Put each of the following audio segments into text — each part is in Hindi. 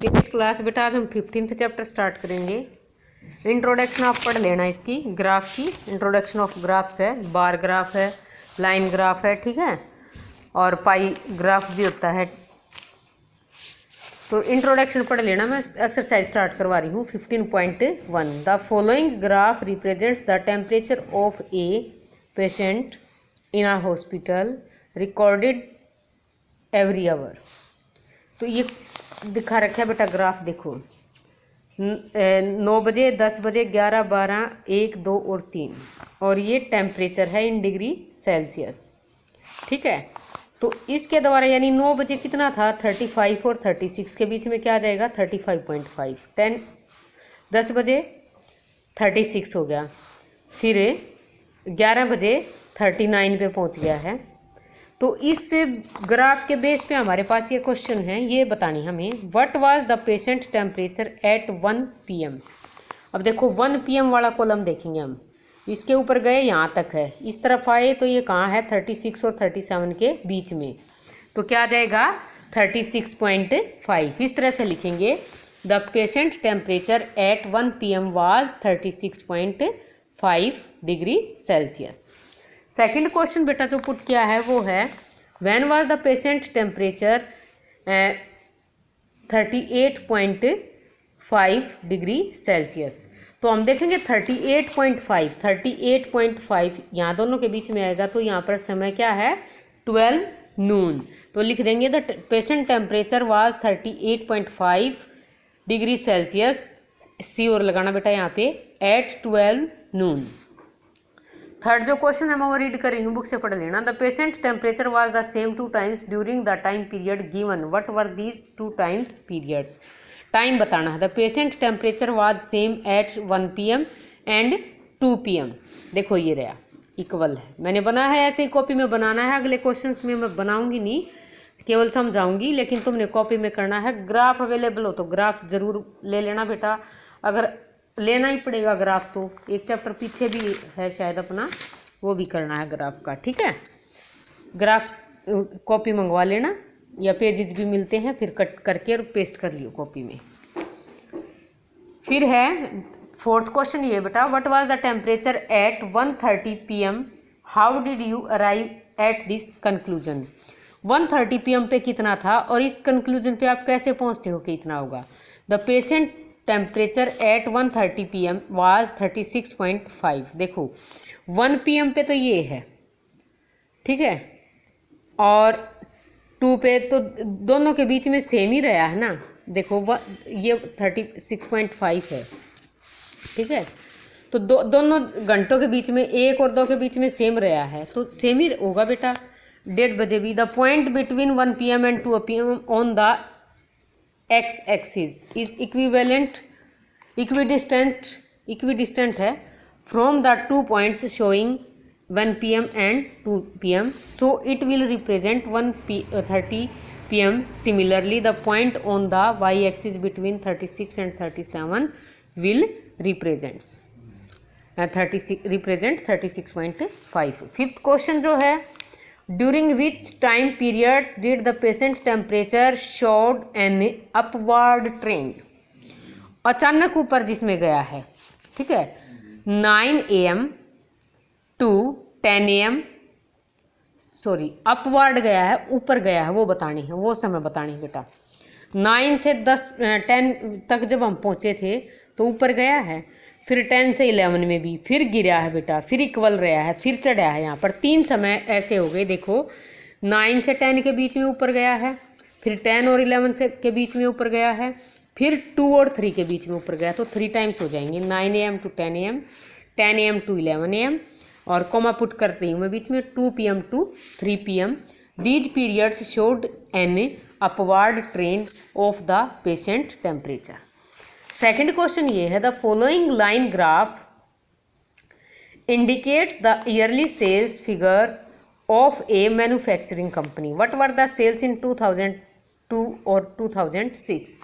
क्लास बेटा आज हम 15th चैप्टर स्टार्ट करेंगे। इंट्रोडक्शन आप पढ़ लेना इसकी, ग्राफ की इंट्रोडक्शन ऑफ ग्राफ्स है, बार ग्राफ है, लाइन ग्राफ है, ठीक है, और पाई ग्राफ भी होता है। तो इंट्रोडक्शन पढ़ लेना। मैं एक्सरसाइज स्टार्ट करवा रही हूँ 15.1। The following graph represents the temperature of a patient in a hospital recorded every hour. तो ये दिखा रखा है बेटा ग्राफ, देखो 9 बजे, 10 बजे, 11, 12, 1, 2 और 3, और ये टेम्परेचर है इन डिग्री सेल्सियस, ठीक है। तो इसके द्वारा यानी 9 बजे कितना था 35 और 36 के बीच में क्या आ जाएगा 35.5। 10 बजे 36 हो गया, फिर 11 बजे 39 पे पहुंच गया है। तो इस ग्राफ के बेस पे हमारे पास ये क्वेश्चन है, ये बतानी हमें what was the patient temperature at 1 PM। अब देखो 1 PM वाला कॉलम देखेंगे हम, इसके ऊपर गए यहाँ तक है, इस तरफ आए तो ये कहाँ है 36 और 37 के बीच में, तो क्या आ जाएगा 36.5। इस तरह से लिखेंगे the patient temperature at 1 PM was 36.5 degree Celsius. Second question बेटा जो पुट किया है वो है when was the patient temperature 38.5 degree Celsius. तो हम देखेंगे 38.5 यहाँ दोनों के बीच में आएगा, तो यहाँ पर समय क्या है 12 नून। तो लिख देंगे the patient temperature was 38.5 degree Celsius, C और लगाना बेटा यहाँ पे एट 12 नून। थर्ड जो क्वेश्चन है मैं वो रीड कर रही हूँ, बुक से पढ़ लेना। The patient temperature was the same 2 times during the time period given, what were these 2 times periods. Time बताना है। The patient temperature was same at 1 PM and 2 PM। देखो ये रहा इक्वल है, मैंने बनाया है ऐसे ही कॉपी में बनाना है। अगले क्वेश्चंस में मैं बनाऊंगी नहीं, केवल समझाऊंगी, लेकिन तुमने कॉपी में करना है। ग्राफ अवेलेबल हो तो ग्राफ जरूर ले लेना बेटा, अगर लेना ही पड़ेगा ग्राफ तो एक चैप्टर पीछे भी है शायद अपना, वो भी करना है ग्राफ का, ठीक है। ग्राफ कॉपी मंगवा लेना या पेजेस भी मिलते हैं, फिर कट करके और पेस्ट कर लियो कॉपी में। फिर है फोर्थ क्वेश्चन ये बेटा what was the temperature at 1:30 PM, how did you arrive at this conclusion. 1:30 PM पे कितना था और इस कंक्लूजन पे आप कैसे पहुंचते हो कि इतना होगा। The patient temperature at 1:30 PM was 36.5। देखो 1 PM पे तो ये है, ठीक है, और 2 पे तो दोनों के बीच में सेम ही रहा है ना। देखो ये 36.5 है, ठीक है, तो दोनों घंटों के बीच में 1 और 2 के बीच में सेम रहा है, तो सेम ही होगा बेटा। 1:30 बजे भी the point between 1 PM and 2 PM on the x axis is equidistant है from the 2 points showing 1 PM and 2 PM, so it will represent 1:30 PM. Similarly the point on the y axis between 36 and 37 will represent 36.5। Fifth question जो है during which time periods did the patient temperature showed an upward trend. अचानक ऊपर जिसमें गया है, ठीक है, 9 AM to 10 AM, sorry upward गया है, ऊपर गया है, वो बतानी है, वो समय बतानी है बेटा। 9 से 10 तक जब हम पहुँचे थे तो ऊपर गया है, फिर 10 से 11 में भी फिर गिरा है बेटा, फिर इक्वल रहा है, फिर चढ़ा है। यहाँ पर 3 समय ऐसे हो गए, देखो 9 से 10 के बीच में ऊपर गया है, फिर 10 और 11 से के बीच में ऊपर गया है, फिर 2 और 3 के बीच में ऊपर गया, तो 3 टाइम्स हो जाएंगे 9 AM to 10 AM, 10 AM to 11 AM, और कॉमा पुट कर रही हूँ मैं बीच में 2 PM to 3 PM। These periods showed an upward trend of the patient temperature. Second question ये है the following line graph indicates the yearly sales figures of a manufacturing company, what were the sales in 2002 और 2006।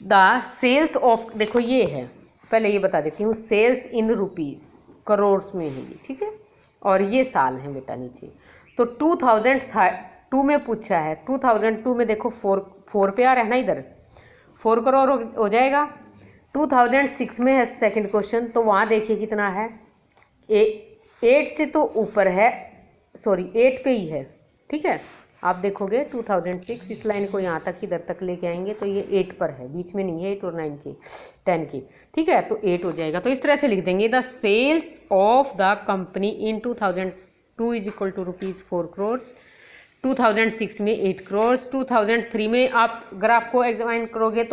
द सेल्स ऑफ, देखो ये है, पहले ये बता देती हूँ, सेल्स इन रुपीज़ करोड़ में है ये, ठीक है, और ये साल है बेटा नीचे। तो 2002 में पूछा है, 2002 में देखो 4 पे आ रहा है ना, इधर 4 करोड़ हो जाएगा। 2006 में है सेकंड क्वेश्चन, तो वहाँ देखिए कितना है, 8 से तो ऊपर है, सॉरी 8 पे ही है, ठीक है। आप देखोगे 2006, इस लाइन को यहाँ तक किधर तक लेके आएंगे तो ये 8 पर है, बीच में नहीं है 8 और 9 के 10 के, ठीक है। तो 8 हो जाएगा। तो इस तरह से लिख देंगे the sales of the company in 2002 is equal to ₹4 crore, 2006 में 8 करोड़, 2003 में आप ग्राफ को एग्जामाइन करोगे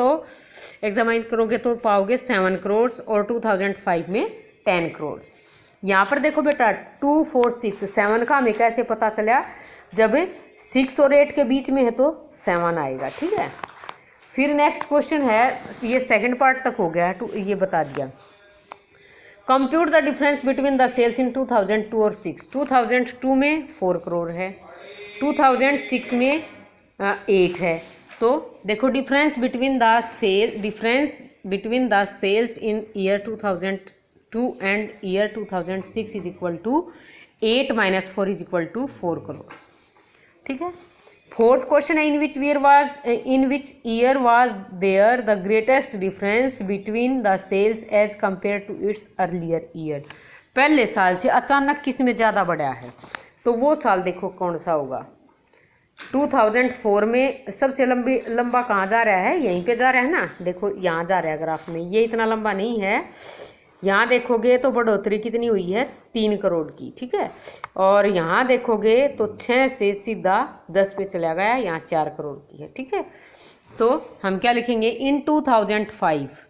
तो पाओगे 7 करोड़ और 2005 में 10 करोड़। यहाँ पर देखो बेटा 2 4 6 7 का हमें कैसे पता चला, जब 6 और 8 के बीच में है तो 7 आएगा, ठीक है। फिर नेक्स्ट क्वेश्चन है, ये सेकंड पार्ट तक हो गया है, ये बता दिया। Compute the difference between the sales in 2002 और 6। 2002 में 4 करोड़ है, 2006 में 8 है। तो देखो difference between the sales in year 2002 and year 2006 is equal to 8 - 4 is equal to 4 crore, ठीक है। फोर्थ क्वेश्चन है, in which year was there the greatest difference between the sales as compared to its earlier year. पहले साल से अचानक किस में ज़्यादा बढ़ा है, तो वो साल देखो कौन सा होगा। 2004 में सबसे लंबा कहाँ जा रहा है, यहीं पे जा रहा है ना, देखो यहाँ जा रहा है ग्राफ में, ये इतना लंबा नहीं है। यहाँ देखोगे तो बढ़ोतरी कितनी हुई है, 3 करोड़ की, ठीक है। और यहाँ देखोगे तो 6 से सीधा 10 पे चला गया, यहाँ 4 करोड़ की है, ठीक है। तो हम क्या लिखेंगे, in 2005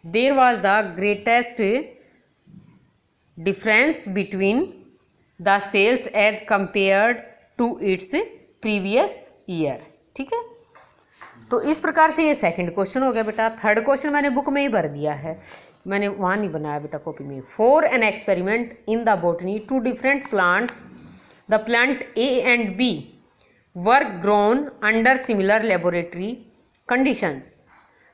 there was the greatest difference between the sales as compared to its previous year, ठीक है। तो इस प्रकार से ये सेकंड क्वेश्चन हो गया बेटा। थर्ड क्वेश्चन मैंने बुक में ही भर दिया है, मैंने वहाँ नहीं बनाया बेटा कॉपी में। For an experiment in the botany 2 different plants, the plant A and B were grown under similar laboratory conditions.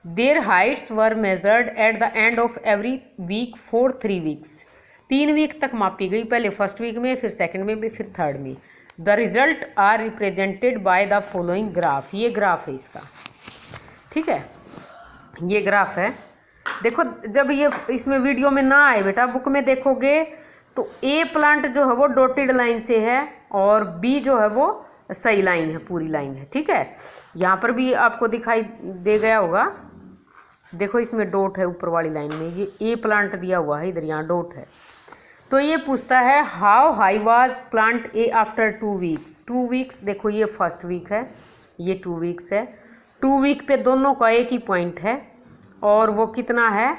Their heights were measured at the end of every week for 3 weeks. 3 week तक मापी गई, पहले फर्स्ट वीक में, फिर सेकंड में भी, फिर थर्ड में। The result are represented by the following graph. ये ग्राफ है इसका, ठीक है, ये ग्राफ है। देखो जब ये इसमें वीडियो में ना आए बेटा, बुक में देखोगे तो ए प्लांट जो है वो डॉटेड लाइन से है और बी जो है वो सही लाइन है, पूरी लाइन है, ठीक है। यहाँ पर भी आपको दिखाई दे गया होगा, देखो इसमें डॉट है ऊपर वाली लाइन में, ये ए प्लांट दिया हुआ है, इधर यहाँ डॉट है। तो ये पूछता है how high was plant A after 2 weeks. 2 weeks देखो ये फर्स्ट वीक है, ये 2 वीक्स है। 2 वीक पे दोनों का एक ही पॉइंट है और वो कितना है,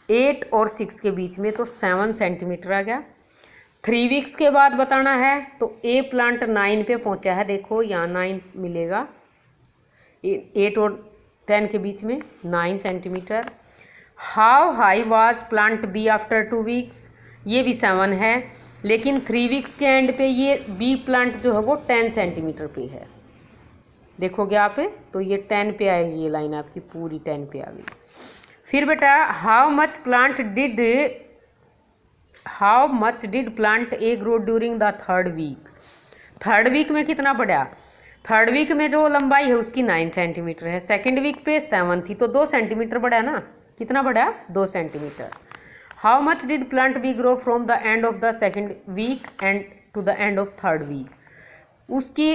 8 और 6 के बीच में, तो 7 सेंटीमीटर आ गया। 3 वीक्स के बाद बताना है, तो ए प्लांट 9 पे पहुंचा है, देखो यहाँ 9 मिलेगा, 8 और 10 के बीच में 9 centimetre. How high was plant B after 2 weeks, ये भी 7 है, लेकिन 3 वीक्स के एंड पे ये बी प्लांट जो है वो 10 सेंटीमीटर पे है, देखोगे आप, तो ये 10 पे आएगी, ये लाइन आपकी पूरी 10 पे आ गई। फिर बेटा how much did plant A grow during the 3rd week. 3rd week में कितना बढ़ा, 3rd वीक में जो लंबाई है उसकी 9 सेंटीमीटर है, 2nd वीक पे 7 थी, तो 2 सेंटीमीटर बढ़ा ना, कितना बढ़ा, 2 centimetre. How much did plant B grow from the end of the 2nd week end to the end of 3rd week. उसकी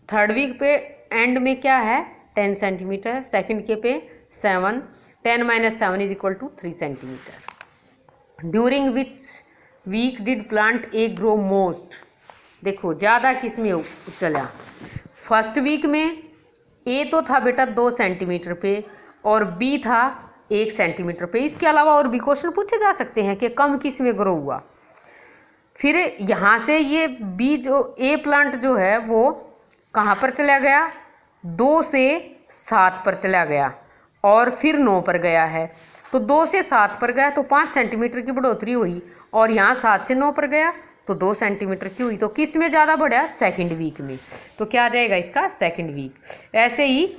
3rd वीक पे एंड में क्या है, 10 सेंटीमीटर, 2nd के पे 7, 10 - 7 is equal to 3 centimetre. During which week did plant A grow most, देखो ज़्यादा किस में चला, फर्स्ट वीक में ए तो था बेटा 2 सेंटीमीटर पे और बी था 1 सेंटीमीटर पे। इसके अलावा और भी क्वेश्चन पूछे जा सकते हैं कि कम किस में ग्रो हुआ। फिर यहाँ से ये बी जो ए प्लांट जो है वो कहाँ पर चला गया, 2 से 7 पर चला गया और फिर 9 पर गया है, तो 2 से 7 पर गया तो 5 सेंटीमीटर की बढ़ोतरी हुई, और यहाँ 7 से 9 पर गया तो 2 सेंटीमीटर की हुई। तो किस में ज़्यादा बढ़ा, 2nd वीक में, तो क्या आ जाएगा इसका 2nd वीक। ऐसे ही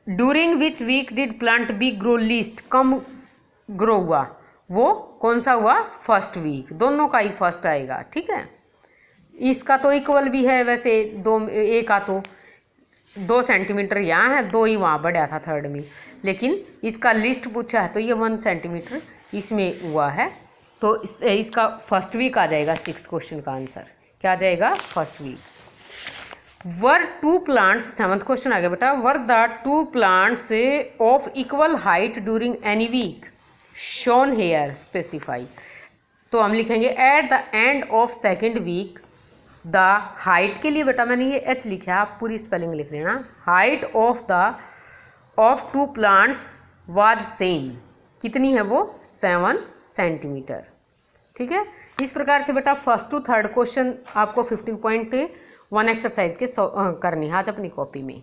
during which week did plant B grow least, कम ग्रो हुआ, वो कौन सा हुआ, 1st वीक, दोनों का ही फर्स्ट आएगा, ठीक है। इसका तो इक्वल भी है वैसे, 2 ए का तो 2 सेंटीमीटर यहाँ है, 2 ही वहाँ बढ़ा था थर्ड में, लेकिन इसका लिस्ट पूछा है तो ये 1 सेंटीमीटर इसमें हुआ है। तो इसका फर्स्ट वीक आ जाएगा 6th क्वेश्चन का आंसर। क्या आ जाएगा? First week. Were 2 plants, 7th question आ गया बेटा। Were the 2 plants of equal height during any week shown here specify. तो हम लिखेंगे at the end of second week the height के लिए बेटा मैंने ये एच लिखा, आप पूरी स्पेलिंग लिख लेना। Height of 2 plants was same, कितनी है वो? 7 सेंटीमीटर। ठीक है, इस प्रकार से बेटा फर्स्ट टू थर्ड क्वेश्चन आपको 15.1 एक्सरसाइज के करनी है आज अपनी कॉपी में।